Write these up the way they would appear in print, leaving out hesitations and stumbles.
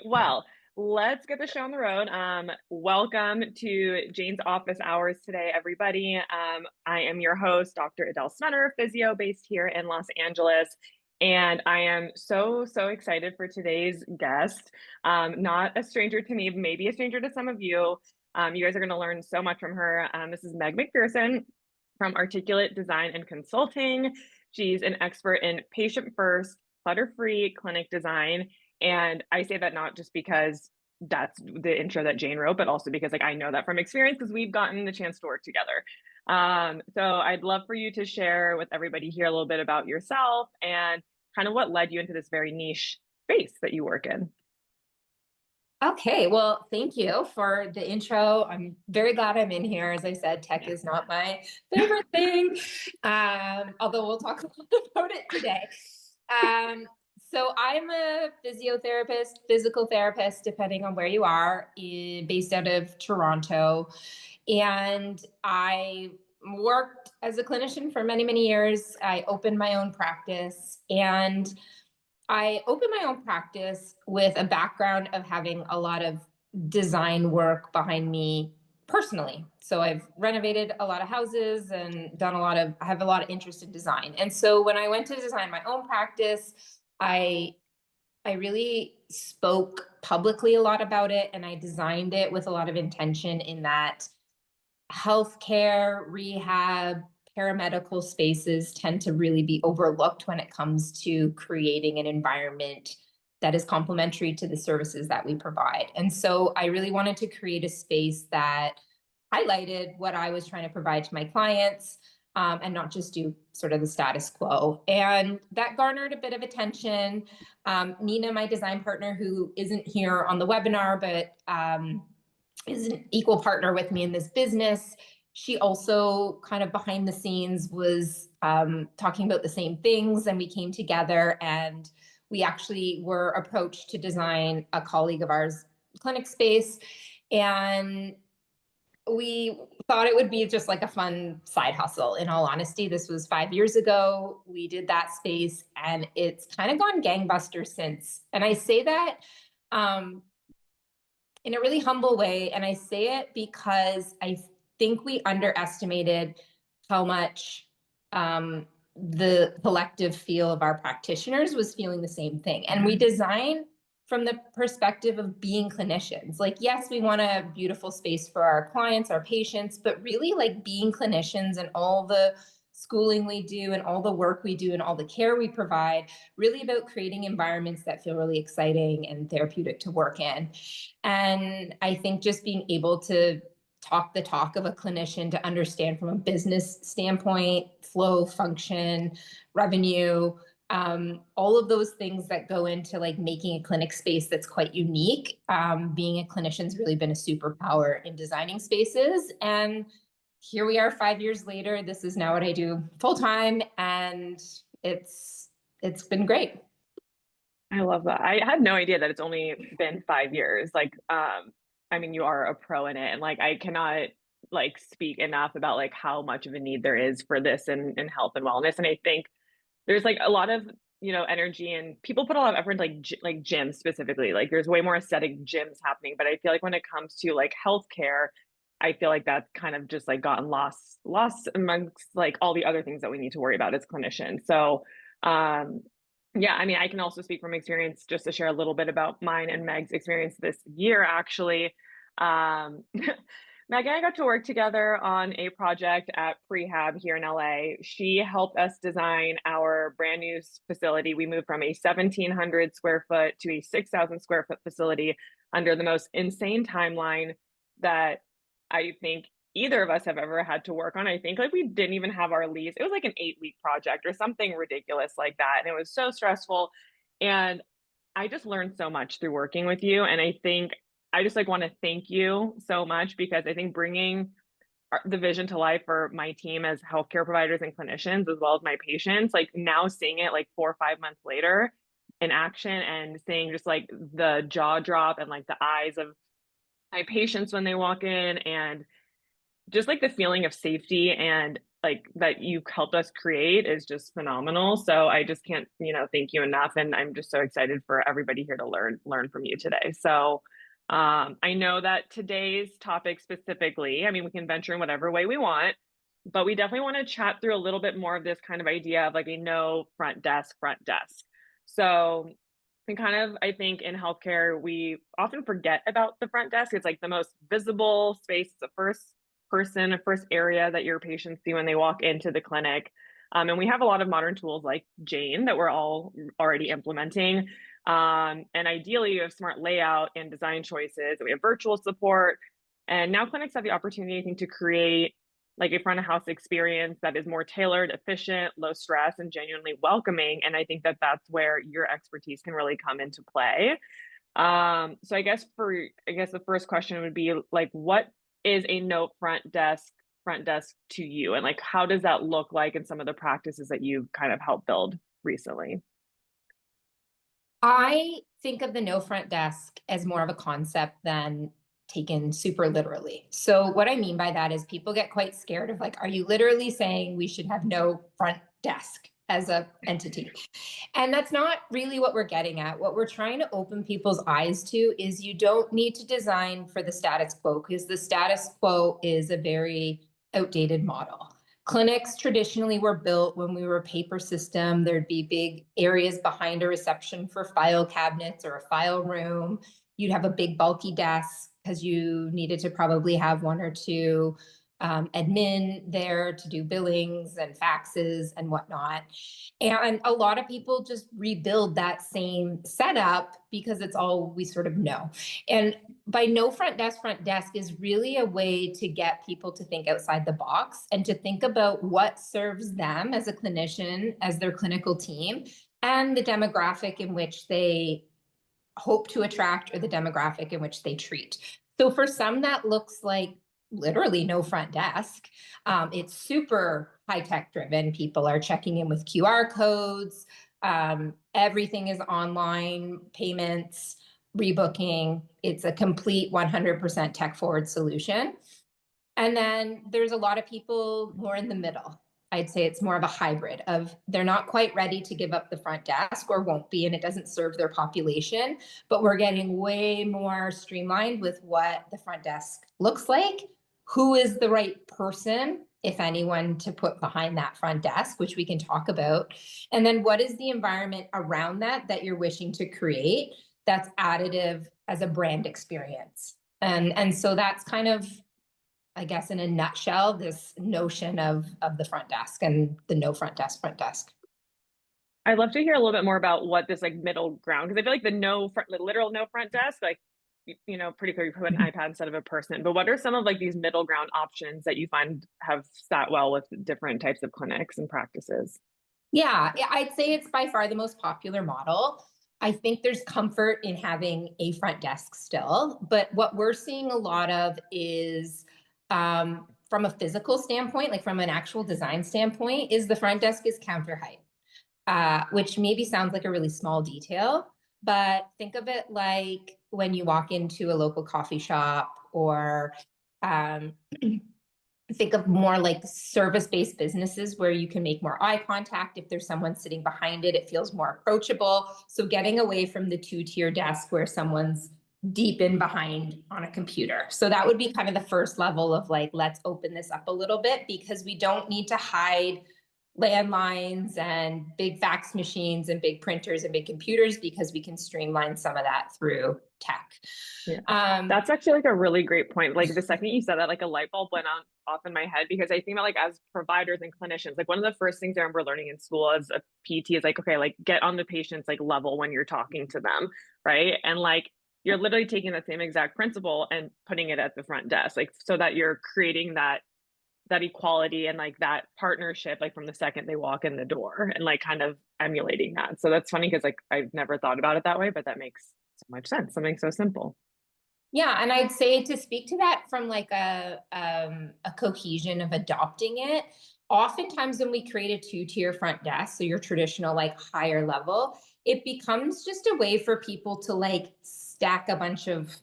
Well, let's get the show on the road. Welcome to Jane's Office Hours today, everybody. I am your host, Dr. Adelle Smener, physio based here in Los Angeles. And I am so excited for today's guest. Not a stranger to me, maybe a stranger to some of you. You guys are going to learn so much from her. This is Meg McPherson from Articulate Design and Consulting. She's an expert in patient first, clutter free clinic design. And I say that not just because that's the intro that Jane wrote, but also because I know that from experience because we've gotten the chance to work together. So I'd love for you to share with everybody here a little bit about yourself and kind of what led you into this very niche space that you work in. Okay, well, thank you for the intro. I'm very glad I'm in here. As I said, tech Yeah. is not my favorite thing, although we'll talk a lot about it today. So I'm a physiotherapist, physical therapist, depending on where you are, based out of Toronto. And I worked as a clinician for many years. I opened my own practice, and I opened my own practice with a background of having a lot of design work behind me personally. So I've renovated a lot of houses and I have a lot of interest in design. And so when I went to design my own practice, I I really spoke publicly a lot about it, and I designed it with a lot of intention in that healthcare, rehab, paramedical spaces tend to really be overlooked when it comes to creating an environment that is complementary to the services that we provide. And so I really wanted to create a space that highlighted what I was trying to provide to my clients, and not just do sort of the status quo. And that garnered a bit of attention. Nina, my design partner, who isn't here on the webinar, but is an equal partner with me in this business. She also kind of behind the scenes was talking about the same things, and we came together and we actually were approached to design a colleague of ours clinic space, and we thought it would be just like a fun side hustle. In all honesty, this was 5 years ago. We did that space, and it's kind of gone gangbusters since. And I say that um, in a really humble way. And I say it because I think we underestimated how much the collective feel of our practitioners was feeling the same thing. And we design from the perspective of being clinicians. Like, yes, we want a beautiful space for our clients, our patients, but really like being clinicians and all the schooling we do and all the work we do and all the care we provide, really about creating environments that feel really exciting and therapeutic to work in. And I think just being able to talk the talk of a clinician, to understand from a business standpoint, flow, function, revenue, all of those things that go into like making a clinic space that's quite unique. Being a clinician's really been a superpower in designing spaces. And here we are 5 years later. This is now what I do full time, and it's been great. I love that. I had no idea that it's only been 5 years. I mean, you are a pro in it, and I cannot speak enough about how much of a need there is for this in health and wellness. And I think there's a lot of energy, and people put a lot of effort into like gyms specifically. Like there's way more aesthetic gyms happening, but I feel like when it comes to healthcare, I feel like that's kind of just gotten lost amongst all the other things that we need to worry about as clinicians. So yeah, I mean, I can also speak from experience just to share a little bit about mine and Meg's experience this year, actually. Meg and I got to work together on a project at Prehab here in LA. She helped us design our brand new facility. We moved from a 1,700 square foot to a 6,000 square foot facility under the most insane timeline that I think either of us have ever had to work on. I think we didn't even have our lease. It was like an 8 week project or something ridiculous like that. And it was so stressful. And I just learned so much through working with you. And I think I just want to thank you so much because I think bringing the vision to life for my team as healthcare providers and clinicians, as well as my patients, now seeing it 4 or 5 months later in action and seeing just the jaw drop and the eyes of my patients when they walk in, and just the feeling of safety and like that you've helped us create is just phenomenal. So I just can't, thank you enough. And I'm just so excited for everybody here to learn from you today. So I know that today's topic specifically, I mean, we can venture in whatever way we want, but we definitely want to chat through a little bit more of this kind of idea of like a no front desk, front desk. So and kind of, I think in healthcare, we often forget about the front desk. It's like the most visible space. It's the first person, a first area that your patients see when they walk into the clinic. And we have a lot of modern tools like Jane that we're all already implementing. And ideally, you have smart layout and design choices. We have virtual support. And now clinics have the opportunity, I think, to create like a front of house experience that is more tailored, efficient, low stress, and genuinely welcoming. And I think that that's where your expertise can really come into play. So I guess the first question would be like, what is a no front desk to you? And like, how does that look like in some of the practices that you've kind of helped build recently? I think of the no front desk as more of a concept than taken super literally. So what I mean by that is people get quite scared of like, are you literally saying we should have no front desk as a entity? And that's not really what we're getting at. What we're trying to open people's eyes to is you don't need to design for the status quo, because the status quo is a very outdated model. Clinics traditionally were built when we were a paper system. There'd be big areas behind a reception for file cabinets or a file room. You'd have a big bulky desk because you needed to probably have one or two admin there to do billings and faxes and whatnot. And a lot of people just rebuild that same setup because it's all we sort of know. And by no front desk is really a way to get people to think outside the box and to think about what serves them as a clinician, as their clinical team, and the demographic in which they hope to attract or the demographic in which they treat. So for some, that looks like literally no front desk. It's super high tech driven. People are checking in with QR codes. Everything is online payments, rebooking. It's a complete 100% tech forward solution. And then there's a lot of people more in the middle. I'd say it's more of a hybrid of they're not quite ready to give up the front desk or won't be, and it doesn't serve their population, but we're getting way more streamlined with what the front desk looks like, who is the right person, if anyone, to put behind that front desk, which we can talk about, and then what is the environment around that you're wishing to create that's additive as a brand experience. And so that's kind of, I guess, in a nutshell, this notion of the front desk and the no front desk, front desk. I'd love to hear a little bit more about what this like middle ground, because I feel like the literal no front desk, like, pretty clear you put an iPad instead of a person, but what are some of like these middle ground options that you find have sat well with different types of clinics and practices? Yeah, I'd say it's by far the most popular model. I think there's comfort in having a front desk still, but what we're seeing a lot of is from a physical standpoint, like from an actual design standpoint, is the front desk is counter height, which maybe sounds like a really small detail, but think of it like when you walk into a local coffee shop or think of more like service-based businesses where you can make more eye contact. If there's someone sitting behind it, it feels more approachable. So getting away from the two-tier desk where someone's deep in behind on a computer. So that would be kind of the first level of like, let's open this up a little bit because we don't need to hide landlines and big fax machines and big printers and big computers because we can streamline some of that through tech. Yeah. That's actually like a really great point. Like the second you said that, like a light bulb went on off in my head because I think about like as providers and clinicians, like one of the first things I remember learning in school as a PT is like, okay, like get on the patient's like level when you're talking to them, right? And like you're literally taking the same exact principle and putting it at the front desk, like so that you're creating that equality and like that partnership, like from the second they walk in the door and like kind of emulating that. So that's funny because like I've never thought about it that way, but that makes so much sense. Something so simple. Yeah, and I'd say to speak to that from like a cohesion of adopting it, oftentimes when we create a two-tier front desk, so your traditional like higher level, it becomes just a way for people to like stack a bunch of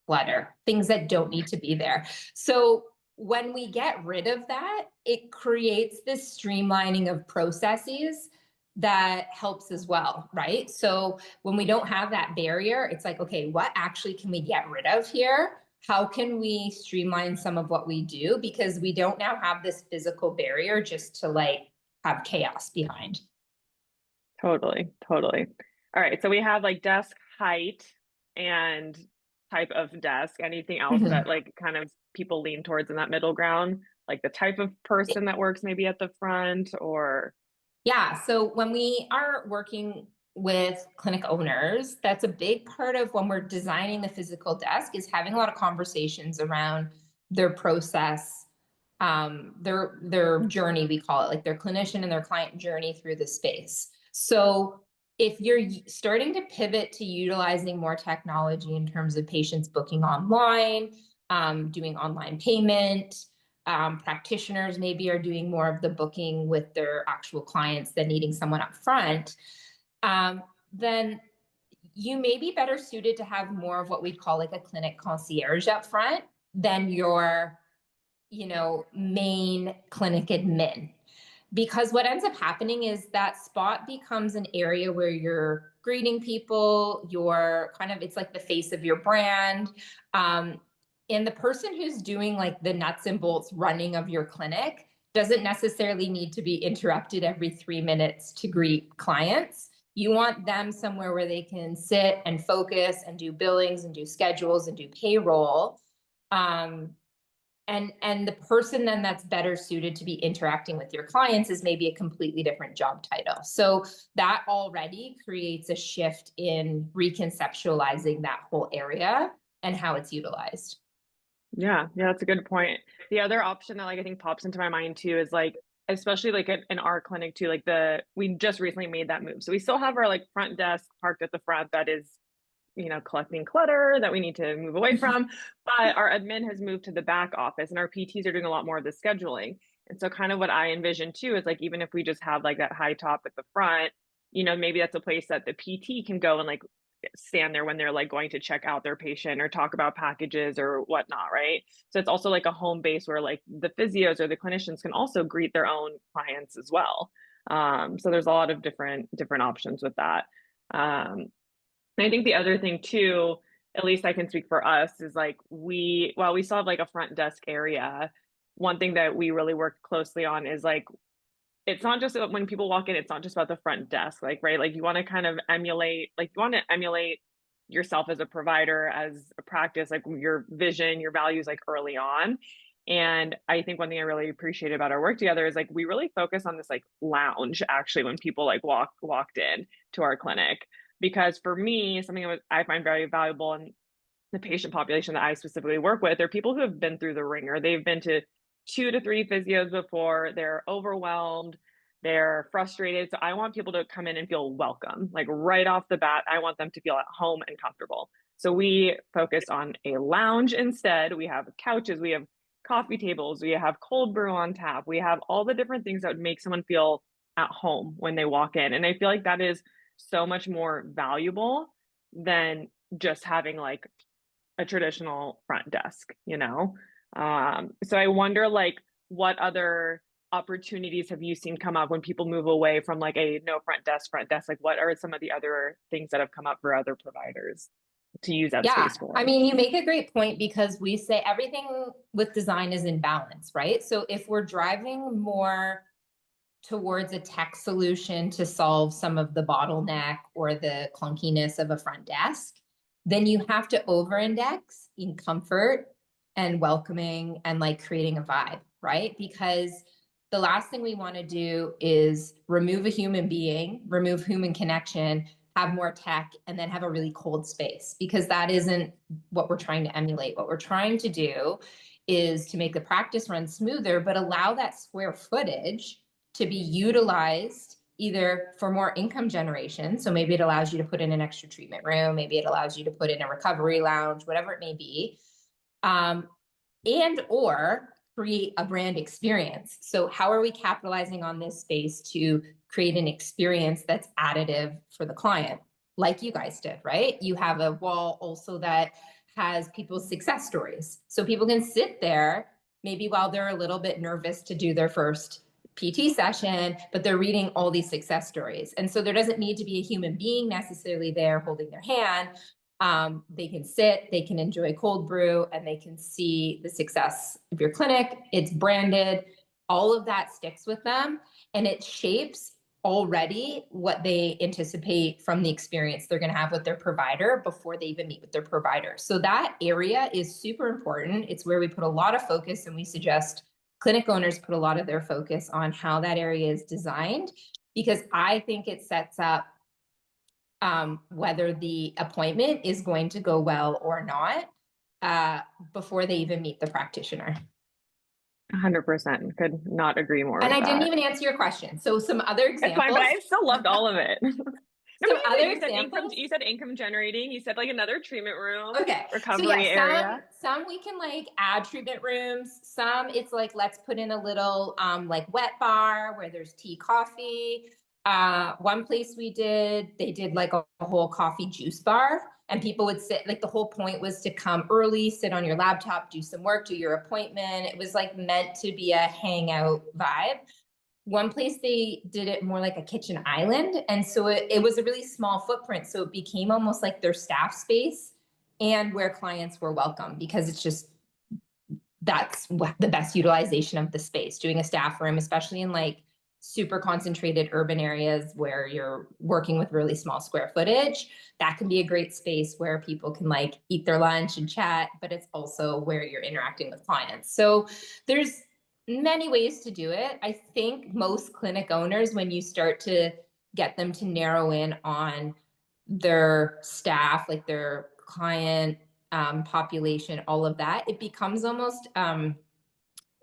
clutter, things that don't need to be there. So when we get rid of that, it creates this streamlining of processes that helps as well, right? So when we don't have that barrier, it's like, okay, what actually can we get rid of here? How can we streamline some of what we do? Because we don't now have this physical barrier just to like have chaos behind. Totally, totally. All right, so we have like desk height and type of desk. Anything else that Mhm. like kind of people lean towards in that middle ground? Like the type of person that works maybe at the front or Yeah. So when we are working with clinic owners, that's a big part of when we're designing the physical desk is having a lot of conversations around their process, their journey, we call it, like their clinician and their client journey through the space. So if you're starting to pivot to utilizing more technology in terms of patients booking online, doing online payment, practitioners maybe are doing more of the booking with their actual clients than needing someone up front, then you may be better suited to have more of what we call like a clinic concierge up front than your, main clinic admin. Because what ends up happening is that spot becomes an area where you're greeting people, you're kind of, it's like the face of your brand. Um, and the person who's doing like the nuts and bolts running of your clinic doesn't necessarily need to be interrupted every 3 minutes to greet clients. You want them somewhere where they can sit and focus and do billings and do schedules and do payroll. Um, and the person then that's better suited to be interacting with your clients is maybe a completely different job title. So that already creates a shift in reconceptualizing that whole area and how it's utilized. yeah, that's a good point. The other option that like I think pops into my mind too is like especially like in our clinic too, like we just recently made that move. So we still have our like front desk parked at the front that is collecting clutter that we need to move away from. But our admin has moved to the back office and our PTs are doing a lot more of the scheduling. And so kind of what I envision too is like even if we just have like that high top at the front, maybe that's a place that the PT can go and like stand there when they're like going to check out their patient or talk about packages or whatnot, right? So it's also like a home base where like the physios or the clinicians can also greet their own clients as well. So there's a lot of different options with that. And I think the other thing too, at least I can speak for us, is like while we still have like a front desk area, one thing that we really work closely on is like it's not just when people walk in, it's not just about the front desk, like, right? Like you want to kind of emulate yourself as a provider, as a practice, like your vision, your values, like early on. And I think one thing I really appreciate about our work together is like we really focus on this like lounge actually when people like walked in to our clinic. Because for me, something that I find very valuable in the patient population that I specifically work with are people who have been through the ringer. They've been to 2 to 3 physios before, they're overwhelmed, they're frustrated. So I want people to come in and feel welcome. Like right off the bat, I want them to feel at home and comfortable. So we focus on a lounge instead. We have couches, we have coffee tables, we have cold brew on tap, we have all the different things that would make someone feel at home when they walk in. And I feel like that is so much more valuable than just having like a traditional front desk. So I wonder like what other opportunities have you seen come up when people move away from like a no front desk? Like what are some of the other things that have come up for other providers to use that Yeah, space I for? mean, you make a great point because we say everything with design is in balance, right? So if we're driving more towards a tech solution to solve some of the bottleneck or the clunkiness of a front desk, then you have to over index in comfort and welcoming and like creating a vibe, right? Because the last thing we want to do is remove a human being, remove human connection, have more tech, and then have a really cold space because that isn't what we're trying to emulate. What we're trying to do is to make the practice run smoother, but allow that square footage to be utilized either for more income generation. So maybe it allows you to put in an extra treatment room, maybe it allows you to put in a recovery lounge, whatever it may be, and or create a brand experience. So how are we capitalizing on this space to create an experience that's additive for the client, like you guys did, right? You have a wall also that has people's success stories. So people can sit there maybe while they're a little bit nervous to do their first PT session, but they're reading all these success stories. And so there doesn't need to be a human being necessarily there holding their hand. They can sit, they can enjoy cold brew, and they can see the success of your clinic. It's branded, all of that sticks with them, and it shapes already what they anticipate from the experience they're going to have with their provider before they even meet with their provider. So that area is super important. It's where we put a lot of focus, and we suggest clinic owners put a lot of their focus on how that area is designed, because I think it sets up whether the appointment is going to go well or not before they even meet the practitioner. 100%. Could not agree more And with I didn't that. even answer your question. So some other examples. It's fine, but I still loved all of it. No, Some other you said examples. You said income generating. You said like another treatment room. Okay. Recovery so yeah, area. Some we can like add treatment rooms. Some it's like, let's put in a little like wet bar where there's tea, coffee. One place they did like a whole coffee juice bar, and people would sit, like the whole point was to come early, sit on your laptop, do some work, do your appointment. It was like meant to be a hangout vibe. One place they did it more like a kitchen island. And so it was a really small footprint. So it became almost like their staff space and where clients were welcome, because it's just, that's the best utilization of the space, doing a staff room, especially in like super concentrated urban areas where you're working with really small square footage. That can be a great space where people can like eat their lunch and chat, but it's also where you're interacting with clients. So there's many ways to do it. I think most clinic owners, when you start to get them to narrow in on their staff, like their client population, all of that, it becomes almost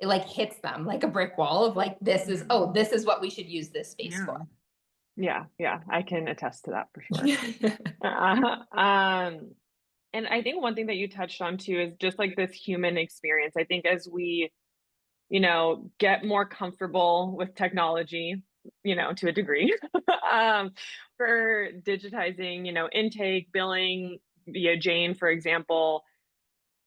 it like hits them like a brick wall of like, this is what we should use this space for. Yeah, I can attest to that for sure. And I think one thing that you touched on too is just like this human experience. I think as we, get more comfortable with technology, to a degree, for digitizing, intake, billing via Jane, for example.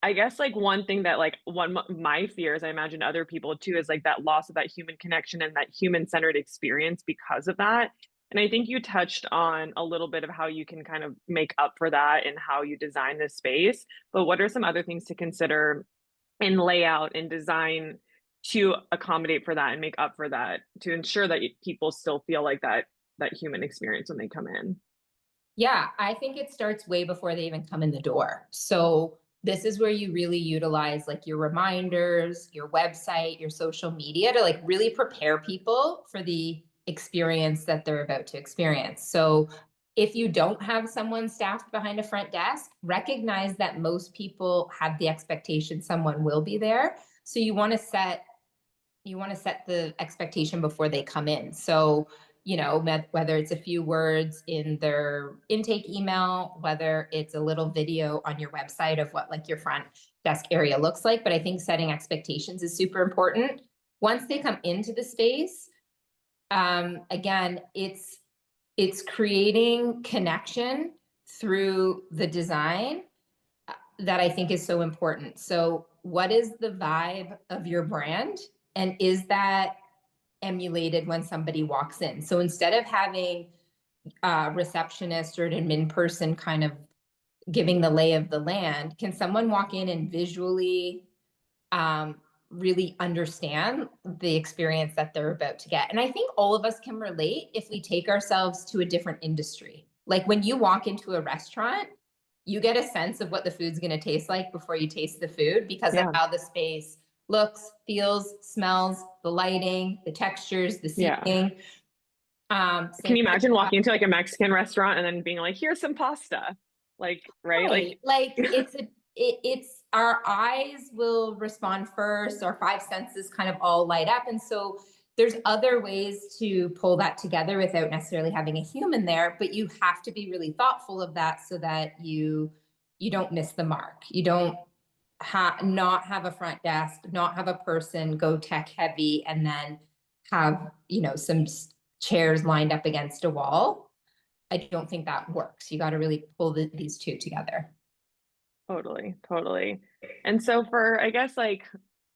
I guess like one thing that like one of my fears, I imagine other people too, is like that loss of that human connection and that human-centered experience because of that. And I think you touched on a little bit of how you can kind of make up for that and how you design this space. But what are some other things to consider in layout and design to accommodate for that and make up for that, to ensure that people still feel like that human experience when they come in? Yeah, I think it starts way before they even come in the door. So this is where you really utilize like your reminders, your website, your social media to like really prepare people for the experience that they're about to experience. So if you don't have someone staffed behind a front desk, recognize that most people have the expectation someone will be there. So you want to set the expectation before they come in. So whether it's a few words in their intake email, whether it's a little video on your website of what like your front desk area looks like. But I think setting expectations is super important. Once they come into the space, again, it's creating connection through the design that I think is so important. So what is the vibe of your brand? And is that emulated when somebody walks in? So instead of having a receptionist or an admin person kind of giving the lay of the land, can someone walk in and visually really understand the experience that they're about to get? And I think all of us can relate if we take ourselves to a different industry. Like when you walk into a restaurant, you get a sense of what the food's going to taste like before you taste the food, because of how the space looks, feels, smells, the lighting, the textures, the seating. Can you imagine walking into like a Mexican restaurant and then being like, here's some pasta? Like, right? Like it's our eyes will respond first, our five senses kind of all light up. And so there's other ways to pull that together without necessarily having a human there, but you have to be really thoughtful of that so that you don't miss the mark. You don't not have a front desk, not have a person go tech heavy, and then have, some chairs lined up against a wall. I don't think that works. You got to really pull these two together. Totally. And so for, I guess, like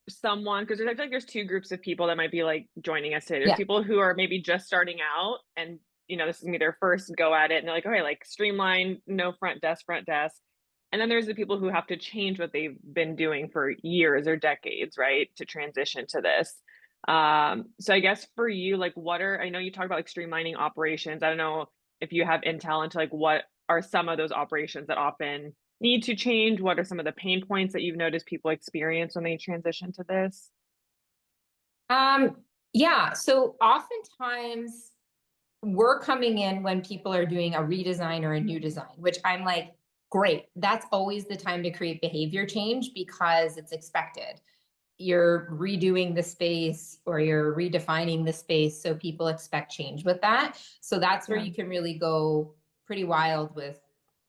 someone, because I feel like there's two groups of people that might be like joining us today. There's Yeah. people who are maybe just starting out and this is gonna be their first go at it and they're like, okay, like streamline, no front desk. And then there's the people who have to change what they've been doing for years or decades, right? To transition to this. So I guess for you, like I know you talk about like streamlining operations. I don't know if you have intel into like what are some of those operations that often need to change? What are some of the pain points that you've noticed people experience when they transition to this? Um, yeah. So oftentimes we're coming in when people are doing a redesign or a new design, which I'm like, great. That's always the time to create behavior change because it's expected. You're redoing the space or you're redefining the space. So people expect change with that. So that's where Yeah. you can really go pretty wild with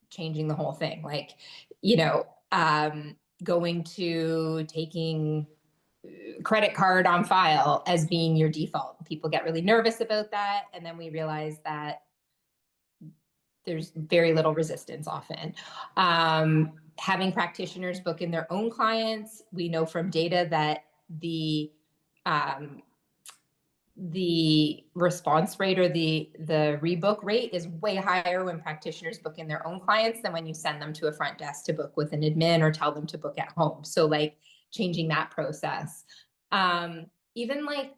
changing the whole thing. Like, you know, going to taking credit card on file as being your default. People get really nervous about that. And then we realize that there's very little resistance often. Having practitioners book in their own clients, we know from data that um, the response rate or the rebook rate is way higher when practitioners book in their own clients than when you send them to a front desk to book with an admin or tell them to book at home. So like changing that process. Even like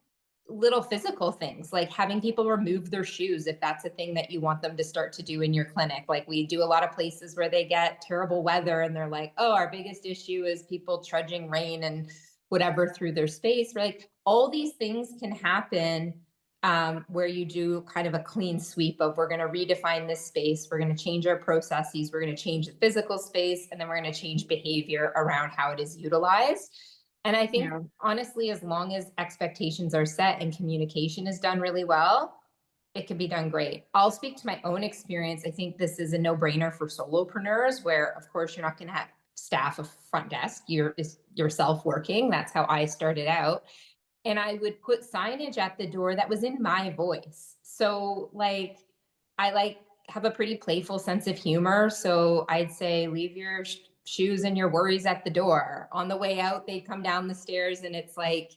little physical things like having people remove their shoes if that's a thing that you want them to start to do in your clinic. Like we do a lot of places where they get terrible weather and they're like, oh, our biggest issue is people trudging rain and whatever through their space. Like all these things can happen where you do kind of a clean sweep of we're going to redefine this space, we're going to change our processes, we're going to change the physical space, and then we're going to change behavior around how it is utilized. And I think, Yeah. honestly, as long as expectations are set and communication is done really well, it can be done great. I'll speak to my own experience. I think this is a no-brainer for solopreneurs where, of course, you're not going to have staff of front desk. You're yourself working. That's how I started out. And I would put signage at the door that was in my voice. So like, I like have a pretty playful sense of humor. So I'd say, leave your shoes and your worries at the door. On the way out, they come down the stairs and it's like,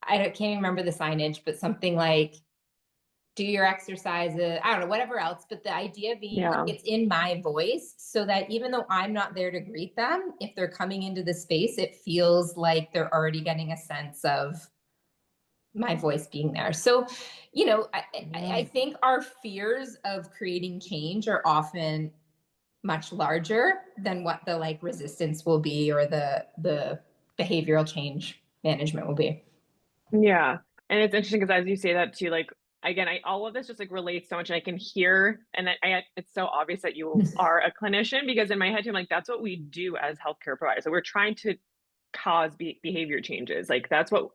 can't even remember the signage, but something like, do your exercises, I don't know, whatever else. But the idea being like Yeah. it's in my voice so that even though I'm not there to greet them, if they're coming into the space, it feels like they're already getting a sense of my voice being there. So, I think our fears of creating change are often much larger than what the like resistance will be or the behavioral change management will be. Yeah. And it's interesting because as you say that too, like again, all of this just like relates so much and I can hear and it's so obvious that you are a clinician because in my head too, I'm like, that's what we do as healthcare providers. So we're trying to cause behavior changes. Like that's what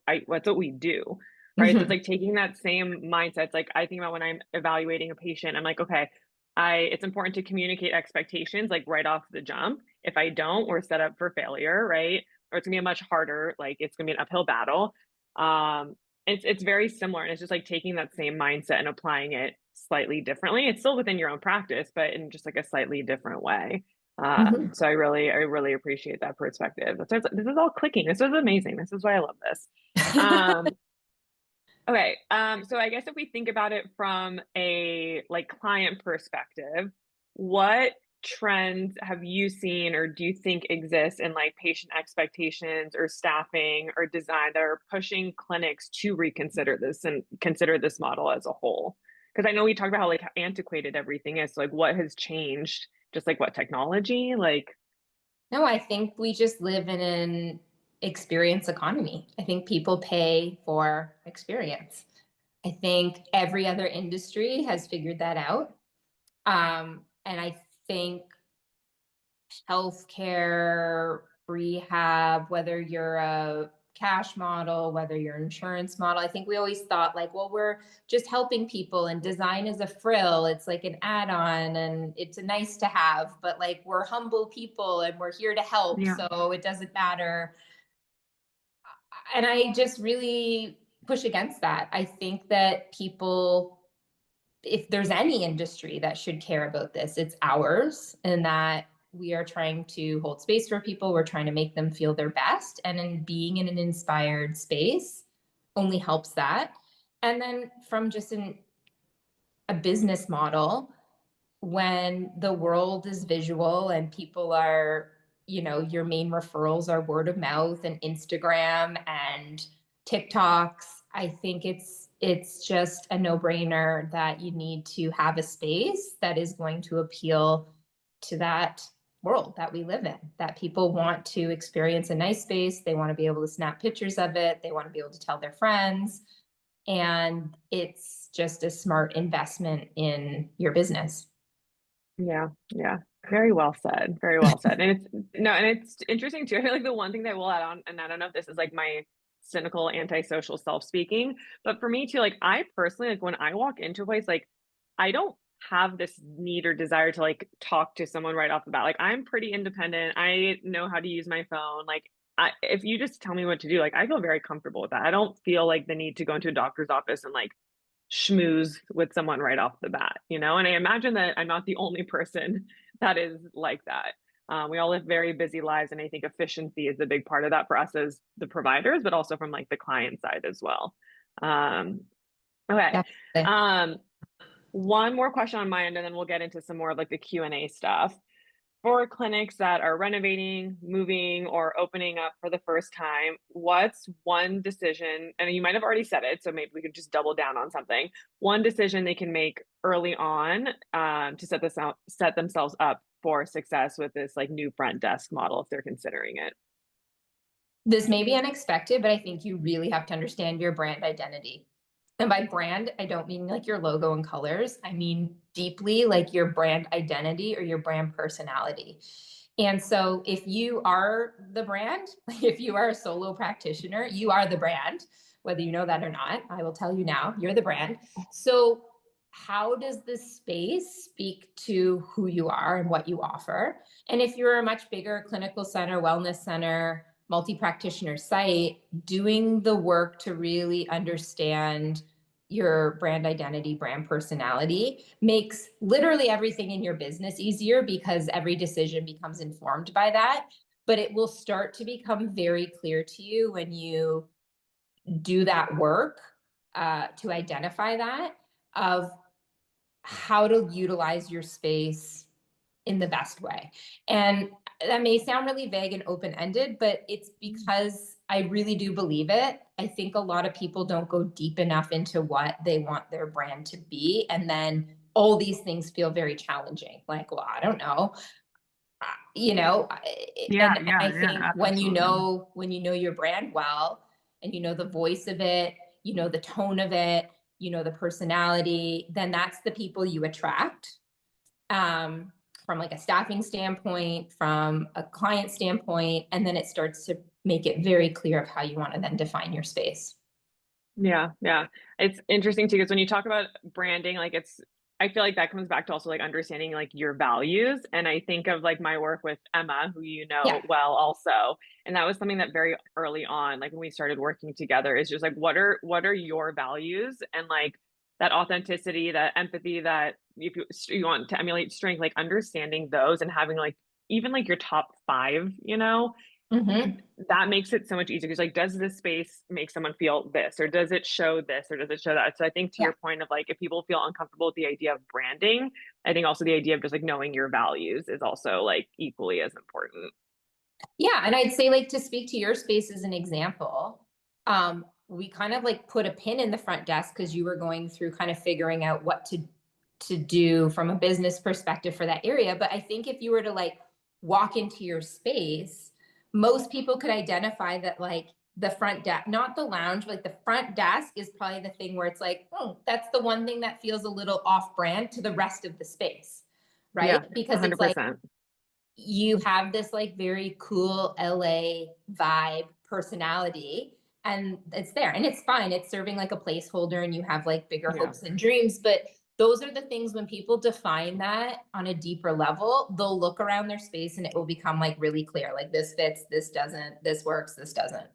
we do. Right. So it's Mhm. like taking that same mindset. It's like I think about when I'm evaluating a patient, I'm like, okay, it's important to communicate expectations like right off the jump. If I don't, we're set up for failure, right? Or it's gonna be a much harder, like it's gonna be an uphill battle. Um, it's very similar, and it's just like taking that same mindset and applying it slightly differently. It's still within your own practice, but in just like a slightly different way. Mhm. So I really appreciate that perspective. This is all clicking. This is amazing. This is why I love this. Um, okay. So I guess if we think about it from a like client perspective, what trends have you seen or do you think exist in like patient expectations or staffing or design that are pushing clinics to reconsider this and consider this model as a whole? Because I know we talked about how like antiquated everything is. So, like what has changed? Just like what technology? Like, No, I think we just live in an experience economy. I think people pay for experience. I think every other industry has figured that out. And I think healthcare, rehab, whether you're a cash model, whether you're an insurance model, I think we always thought like, well, we're just helping people and design is a frill. It's like an add-on and it's a nice to have, but like we're humble people and we're here to help. yeah, So it doesn't matter. And I just really push against that. I think that people, if there's any industry that should care about this, it's ours, and that we are trying to hold space for people. We're trying to make them feel their best. And in being in an inspired space only helps that. And then from just a business model, when the world is visual and people are, your main referrals are word of mouth and Instagram and TikToks, I think it's just a no-brainer that you need to have a space that is going to appeal to that world that we live in, that people want to experience a nice space. They want to be able to snap pictures of it. They want to be able to tell their friends. And it's just a smart investment in your business. Yeah, yeah. Very well said. Very well said. And it's interesting too. I feel like the one thing that we'll add on, and I don't know if this is like my cynical antisocial self speaking, but for me too, like I personally, like when I walk into a place, like I don't have this need or desire to like talk to someone right off the bat. Like I'm pretty independent. I know how to use my phone. Like if you just tell me what to do, like I feel very comfortable with that. I don't feel like the need to go into a doctor's office and like schmooze with someone right off the bat, you know? And I imagine that I'm not the only person that is like that. We all live very busy lives, and I think efficiency is a big part of that for us as the providers, but also from like the client side as well. Um, okay. Definitely. One more question on my end, and then we'll get into some more of like the Q&A stuff. For clinics that are renovating, moving, or opening up for the first time, what's one decision, and you might have already said it, so maybe we could just double down on something, one decision they can make early on to set themselves up for success with this like new front desk model if they're considering it? This may be unexpected, but I think you really have to understand your brand identity. And by brand, I don't mean like your logo and colors. I mean deeply like your brand identity or your brand personality. And so if you are the brand, if you are a solo practitioner, you are the brand, whether you know that or not. I will tell you now, you're the brand. So how does this space speak to who you are and what you offer? And if you're a much bigger clinical center, wellness center, multi-practitioner site, doing the work to really understand your brand identity, brand personality makes literally everything in your business easier because every decision becomes informed by that. But it will start to become very clear to you when you do that work to identify that, of how to utilize your space in the best way. And that may sound really vague and open-ended, but it's because I really do believe it. I think a lot of people don't go deep enough into what they want their brand to be. And then all these things feel very challenging. Like, well, I don't know. Yeah, And yeah, I yeah, think when you absolutely. know your brand well, and you know the voice of it, you know the tone of it, you know the personality, then that's the people you attract. From like a staffing standpoint, from a client standpoint, and then it starts to make it very clear of how you want to then define your space. Yeah, yeah. It's interesting too, because when you talk about branding, like I feel like that comes back to also like understanding like your values. And I think of like my work with Emma, who you Yeah. know well also. And that was something that very early on, like when we started working together, is just like what are your values, and like that authenticity, that empathy, that if you want to emulate strength, like understanding those and having like even like your top five, Mm-hmm. that makes it so much easier, because like does this space make someone feel this, or does it show this, or does it show that? So I think to Yeah. your point of like if people feel uncomfortable with the idea of branding, I think also the idea of just like knowing your values is also like equally as important. Yeah. And I'd say, like, to speak to your space as an example, we kind of like put a pin in the front desk because you were going through kind of figuring out what to do from a business perspective for that area. But I think if you were to like walk into your space, most people could identify that like the front desk, not the lounge, like the front desk is probably the thing where it's like, oh, that's the one thing that feels a little off brand to the rest of the space. Yeah, Right. Because it's like, 100%. you have this like very cool LA vibe personality, and it's there and it's fine. It's serving like a placeholder and you have like bigger Yeah. hopes and dreams. But those are the things, when people define that on a deeper level, they'll look around their space and it will become like really clear. Like this fits, this doesn't, this works, this doesn't.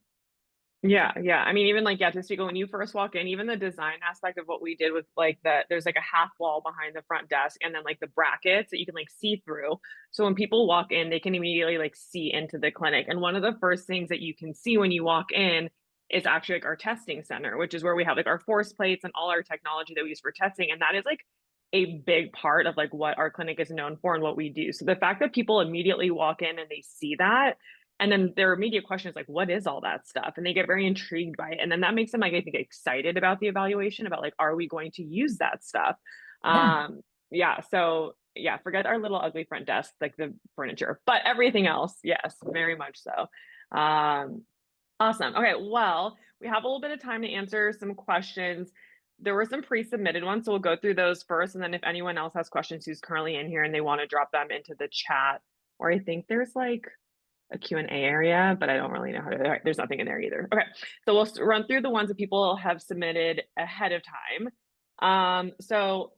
Yeah, yeah. I mean, even like, yeah, to speak when you first walk in, even the design aspect of what we did with like there's like a half wall behind the front desk and then like the brackets that you can like see through. So when people walk in, they can immediately like see into the clinic. And one of the first things that you can see when you walk in is actually like our testing center, which is where we have like our force plates and all our technology that we use for testing. And that is like a big part of like what our clinic is known for and what we do. So the fact that people immediately walk in and they see that, and then their immediate question is like, what is all that stuff? And they get very intrigued by it. And then that makes them like, I think, excited about the evaluation about like, are we going to use that stuff? Yeah. Yeah. So yeah, forget our little ugly front desk, like the furniture, but everything else, yes, very much so. Awesome. Okay. Well, we have a little bit of time to answer some questions. There were some pre-submitted ones, so we'll go through those first. And then if anyone else has questions who's currently in here and they want to drop them into the chat, or I think there's like a Q&A area, but I don't really know how to, there's nothing in there either. Okay, so we'll run through the ones that people have submitted ahead of time. So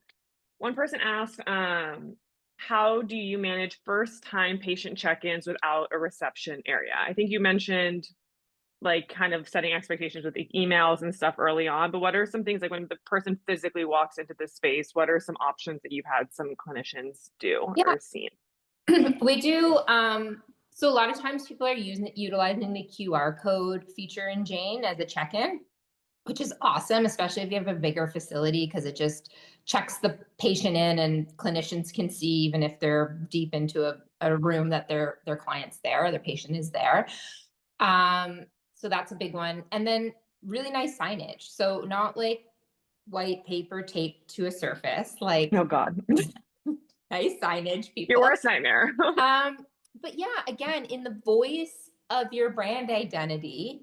one person asked, how do you manage first-time patient check-ins without a reception area? I think you mentioned like kind of setting expectations with the emails and stuff early on, but what are some things like when the person physically walks into the space, what are some options that you've had some clinicians do Yeah, or seen? we do. So a lot of times people are utilizing the QR code feature in Jane as a check-in, which is awesome, especially if you have a bigger facility, because it just checks the patient in and clinicians can see even if they're deep into a room that their client's there, or their patient is there. So that's a big one. And then really nice signage. So not like white paper taped to a surface, like Oh God, nice signage, your people. worst nightmare. Um, but yeah, again, in the voice of your brand identity,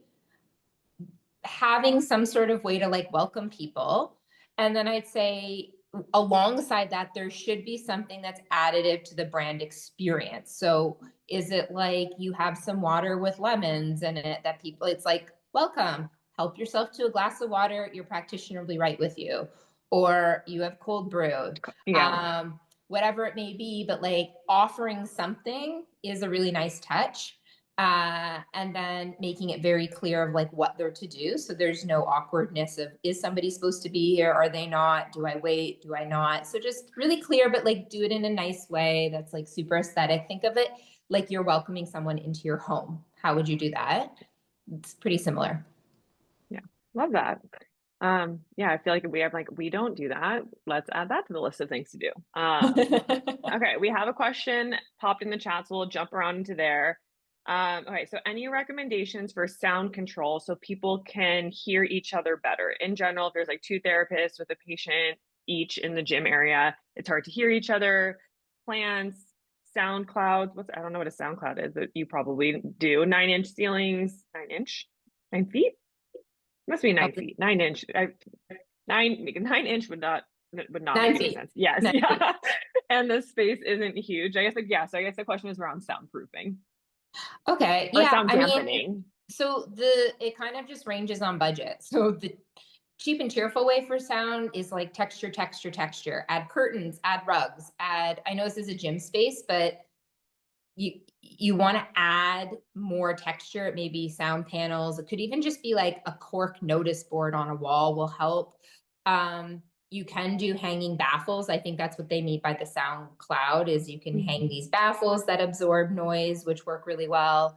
having some sort of way to like welcome people. And then I'd say alongside that, there should be something that's additive to the brand experience. So is it like you have some water with lemons in it that people, it's like, welcome, help yourself to a glass of water, your practitioner will be right with you. Or you have cold brew, Yeah. whatever it may be, but like offering something is a really nice touch. And then making it very clear of like what they're to do. So there's no awkwardness of, is somebody supposed to be here? Are they not? Do I wait? Do I not? So just really clear, but like do it in a nice way that's like super aesthetic. Think of it like you're welcoming someone into your home. How would you do that? It's pretty similar. Yeah. Love that. Yeah, I feel like we don't do that. Let's add that to the list of things to do. Okay, we have a question popped in the chat, so we'll jump around into there. Okay, so any recommendations for sound control so people can hear each other better? In general, if there's like two therapists with a patient each in the gym area, it's hard to hear each other. Plans, sound clouds. I don't know what a sound cloud is, but you probably do. 9-inch ceilings, 9-inch, 9 feet? Must be 9 feet, 9 inch. 9 inch would not make 9 any feet. sense. Yes, 9 feet. yeah. And the space isn't huge. I guess like yeah, so I guess the question is around soundproofing Okay. or Yeah. sound I mean, dampening. so it kind of just ranges on budget. So the cheap and cheerful way for sound is like texture, texture, texture. Add curtains, add rugs, add. I know this is a gym space, but you want to add more texture. It may be sound panels. It could even just be like a cork notice board on a wall will help. You can do hanging baffles. I think that's what they mean by the sound cloud is you can hang these baffles that absorb noise, which work really well.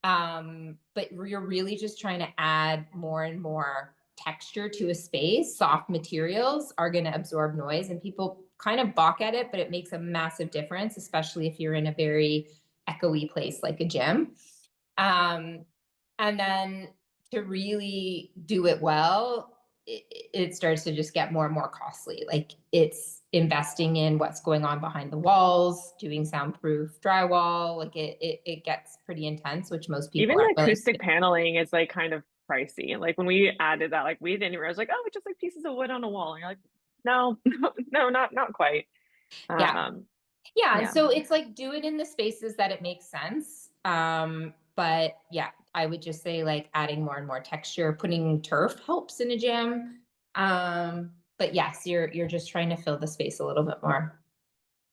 But you're really just trying to add more and more texture to a space. Soft materials are going to absorb noise, and people kind of balk at it, but it makes a massive difference, especially if you're in a very echoey place like a gym. And then to really do it well, it starts to just get more and more costly. Like it's investing in what's going on behind the walls, doing soundproof drywall. Like it gets pretty intense, which most people Even the aren't willing to acoustic do. paneling is like kind of pricey. Like when we added that, like we didn't realize like, oh, it's just like pieces of wood on a wall. And you're like, no, no, not quite. Yeah. Um, Yeah. And yeah, so it's like do it in the spaces that it makes sense. But yeah, I would just say like adding more and more texture, putting turf helps in a gym. But yes, you're just trying to fill the space a little bit more.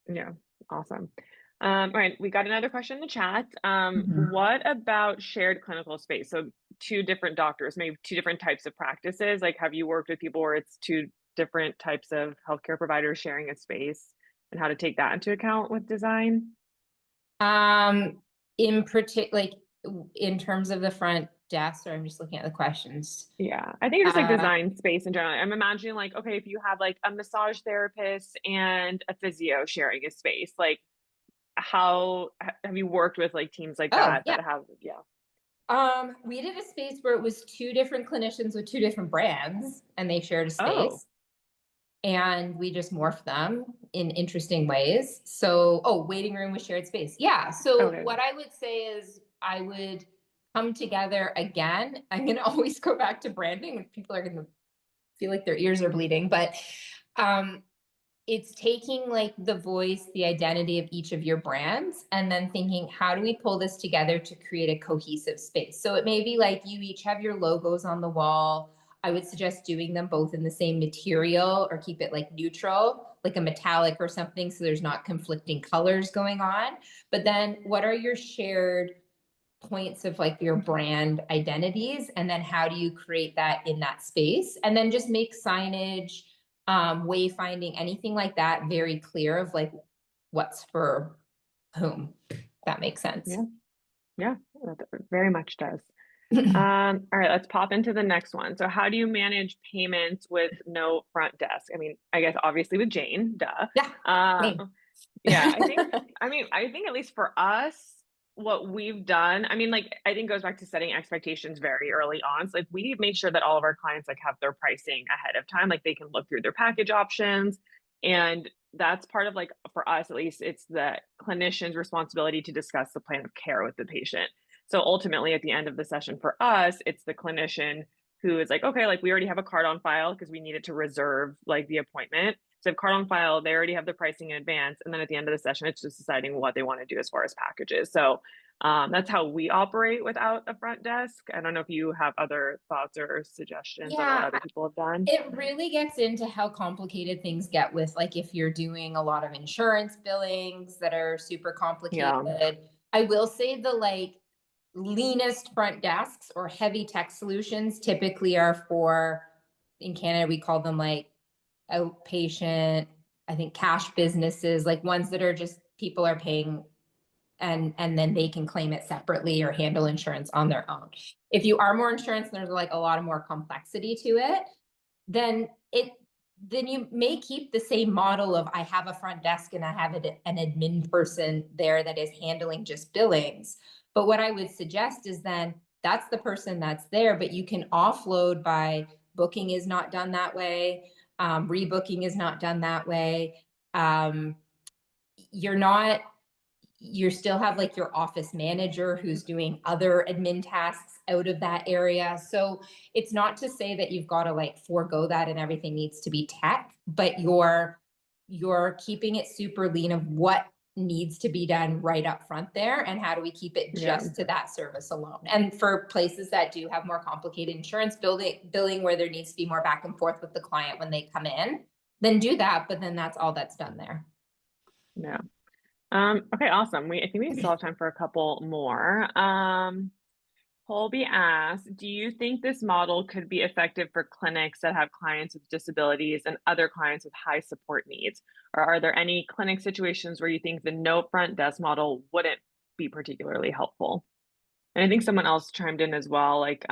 yeah, awesome. All right, we got another question in the chat. Mhm. What about shared clinical space? So two different doctors, maybe two different types of practices? Like, have you worked with people where it's two different types of healthcare providers sharing a space and how to take that into account with design? Um, in particular, like in terms of the front desk, or I'm just looking at the questions. Yeah, I think just like Uh, design space in general. I'm imagining like, okay, if you have like a massage therapist and a physio sharing a space, like have you worked with like teams like oh that yeah. that have, yeah. We did a space where it was two different clinicians with two different brands, and they shared a Oh, space, and we just morphed them in interesting ways. So, oh, waiting room with shared space. Yeah. So okay. what I would say is I would come together again. I'm going to always go back to branding, and people are going to feel like their ears are bleeding, but um, it's taking like the voice, the identity of each of your brands, and then thinking, how do we pull this together to create a cohesive space? So it may be like you each have your logos on the wall. I would suggest doing them both in the same material, or keep it like neutral, like a metallic or something, so there's not conflicting colors going on. But then what are your shared points of like your brand identities, and then how do you create that in that space, and then just make signage, wayfinding, anything like that very clear of like what's for whom. If that makes sense. Yeah, yeah, that very much does. All right, let's pop into the next one. So how do you manage payments with no front desk? I mean, I guess obviously with Jane, duh. Yeah, same. Yeah, I think at least for us, what we've done, I mean, like, I think goes back to setting expectations very early on. So like we make sure that all of our clients like have their pricing ahead of time, like they can look through their package options. And that's part of like, for us at least, it's the clinician's responsibility to discuss the plan of care with the patient. So ultimately, at the end of the session for us, it's the clinician who is like, okay, like we already have a card on file because we needed to reserve like the appointment. So if card on file, they already have the pricing in advance. And then at the end of the session, it's just deciding what they want to do as far as packages. So that's how we operate without a front desk. I don't know if you have other thoughts or suggestions on what Yeah, other people have done. it really gets into how complicated things get with like if you're doing a lot of insurance billings that are super Yeah. complicated. I will say the like leanest front desks or heavy tech solutions typically are for, in Canada we call them like outpatient, I think cash businesses, like ones that are just people are paying, and then they can claim it separately or handle insurance on their own. If you are more insurance, there's like a lot of more complexity to it, then you may keep the same model of I have a front desk and I have an admin person there that is handling just billings. But what I would suggest is then that's the person that's there, but you can offload by booking is not done that way. Rebooking is not done that way. Um, you're not, you still have like your office manager who's doing other admin tasks out of that area. So it's not to say that you've got to like forego that and everything needs to be tech, but you're keeping it super lean of what needs to be done right up front there, and how do we keep it Yeah. just to that service alone. And for places that do have more complicated insurance billing where there needs to be more back and forth with the client when they come in, then do that, but then that's all that's done there. Yeah. Okay, awesome. I think we still have time for a couple more. Colby asked, do you think this model could be effective for clinics that have clients with disabilities and other clients with high support needs? Or are there any clinic situations where you think the no front desk model wouldn't be particularly helpful? And I think someone else chimed in as well, like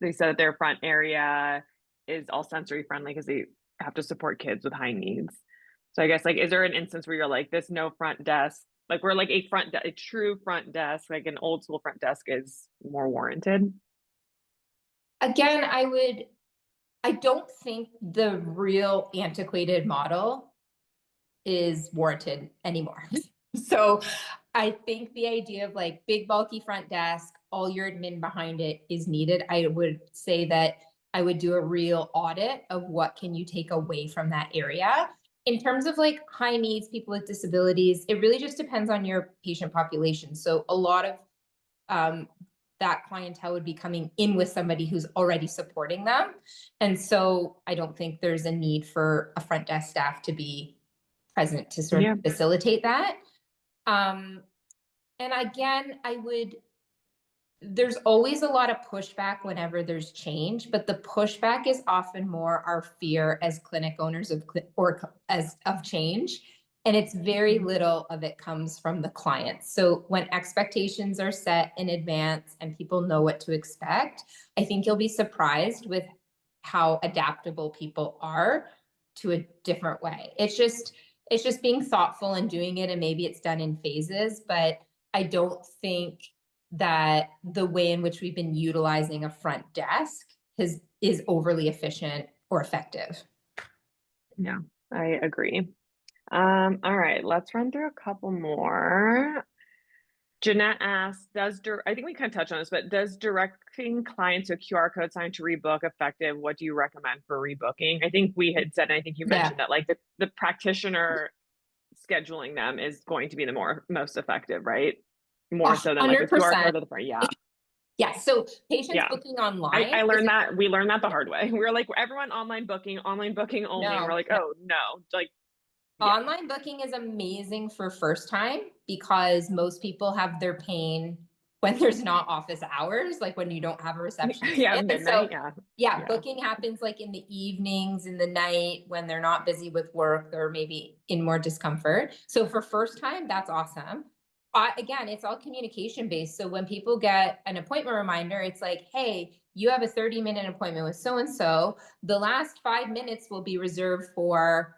they said that their front area is all sensory friendly because they have to support kids with high needs. So I guess like, is there an instance where you're like, this no front desk, like we're like a true front desk, like an old school front desk is more warranted? Again, I don't think the real antiquated model is warranted anymore. So I think the idea of like big bulky front desk, all your admin behind it is needed. I would say that I would do a real audit of what can you take away from that area. In terms of like high needs, people with disabilities, it really just depends on your patient population. So a lot of um, that clientele would be coming in with somebody who's already supporting them. And so I don't think there's a need for a front desk staff to be present to sort of Yeah. facilitate that. And again, I would there's always a lot of pushback whenever there's change, but the pushback is often more our fear as clinic owners of change. And it's very little of it comes from the clients. So when expectations are set in advance and people know what to expect, I think you'll be surprised with how adaptable people are to a different way. It's just being thoughtful and doing it, and maybe it's done in phases, but I don't think that the way in which we've been utilizing a front desk is overly efficient or effective. Yeah, I agree. All right, let's run through a couple more. Jeanette asks, I think we kind of touched on this, but does directing clients to a QR code sign to rebook effective? What do you recommend for rebooking? I think we had said, and I think you mentioned that like the practitioner scheduling them is going to be the most effective, right? More so than like a QR 100%. code at the front. Yeah. Yeah. So patients Yeah. booking online. I learned that. We learned that the hard way. We were like, everyone online booking only. And No, we're like, oh no, like, yeah. Online booking is amazing for first time because most people have their pain when there's not office hours, like when you don't have a receptionist. Yeah, in. midnight. So, yeah, booking happens like in the evenings, in the night, when they're not busy with work or maybe in more discomfort. So for first time, that's awesome. Again, it's all communication based. So when people get an appointment reminder, it's like, hey, you have a 30-minute appointment with so and so. The last 5 minutes will be reserved for,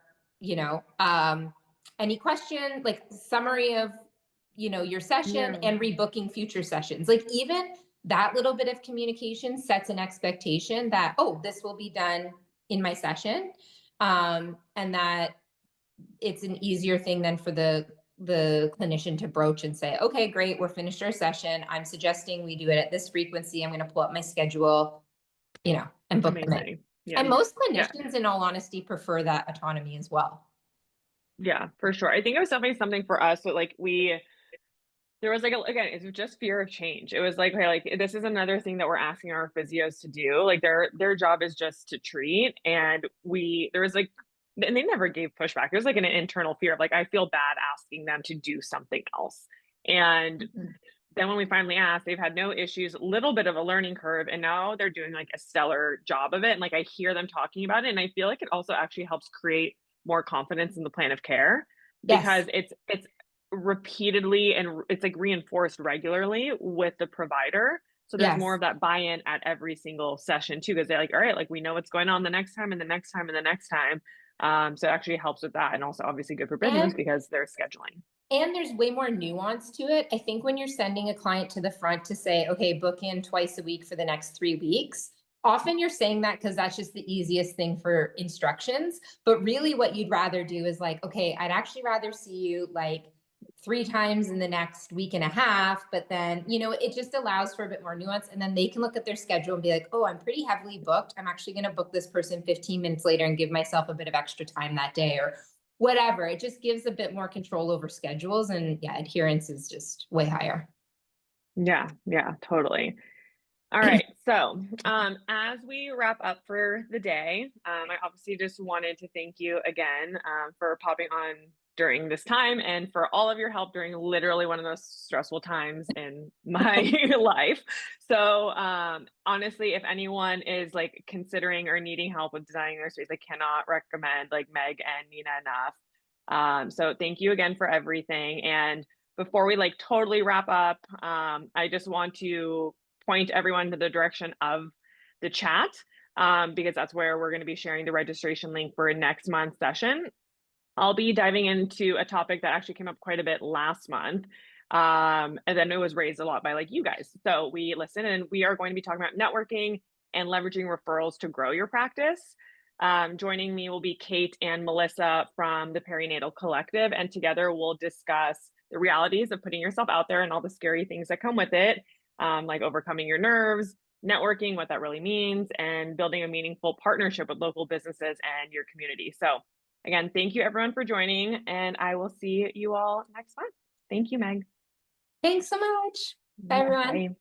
any question, like summary of, your session and rebooking future sessions. Like even that little bit of communication sets an expectation that, oh, this will be done in my session. And that it's an easier thing than for the clinician to broach and say, okay, great, we're finished our session. I'm suggesting we do it at this frequency. I'm going to pull up my schedule, and book them in. Yeah. And most clinicians, in all honesty, prefer that autonomy as well. Yeah, for sure. I think it was definitely something for us. So like there was like, again, it was just fear of change. It was like, okay, like this is another thing that we're asking our physios to do. Like their job is just to treat. And there was like, and they never gave pushback. It was like an internal fear of like, I feel bad asking them to do something else. And then when we finally asked, they've had no issues, little bit of a learning curve. And now they're doing like a stellar job of it. And like, I hear them talking about it. And I feel like it also actually helps create more confidence in the plan of care because it's repeatedly and it's like reinforced regularly with the provider. So there's more of that buy-in at every single session too, because they're like, all right, like we know what's going on the next time and the next time and the next time. So it actually helps with that, and also obviously good for business because they're scheduling. And there's way more nuance to it. I think when you're sending a client to the front to say, okay, book in twice a week for the next 3 weeks, often you're saying that because that's just the easiest thing for instructions. But really what you'd rather do is like, okay, I'd actually rather see you like 3 times in the next week and a half, but then, it just allows for a bit more nuance. And then they can look at their schedule and be like, oh, I'm pretty heavily booked. I'm actually going to book this person 15 minutes later and give myself a bit of extra time that day or whatever. It just gives a bit more control over schedules, and adherence is just way higher. Yeah, totally. All right. So as we wrap up for the day, I obviously just wanted to thank you again for popping on during this time and for all of your help during literally one of the most stressful times in my life. So honestly, if anyone is like considering or needing help with designing their space, I cannot recommend like Meg and Nina enough. So thank you again for everything. And before we like totally wrap up, I just want to point everyone to the direction of the chat because that's where we're going to be sharing the registration link for next month's session. I'll be diving into a topic that actually came up quite a bit last month. And then it was raised a lot by like you guys. So we listened, and we are going to be talking about networking and leveraging referrals to grow your practice. Joining me will be Kate and Melissa from the Perinatal Collective, and together we'll discuss the realities of putting yourself out there and all the scary things that come with it, like overcoming your nerves, networking, what that really means, and building a meaningful partnership with local businesses and your community. So again, thank you everyone for joining, and I will see you all next month. Thank you, Meg. Thanks so much. Bye, everyone. Bye.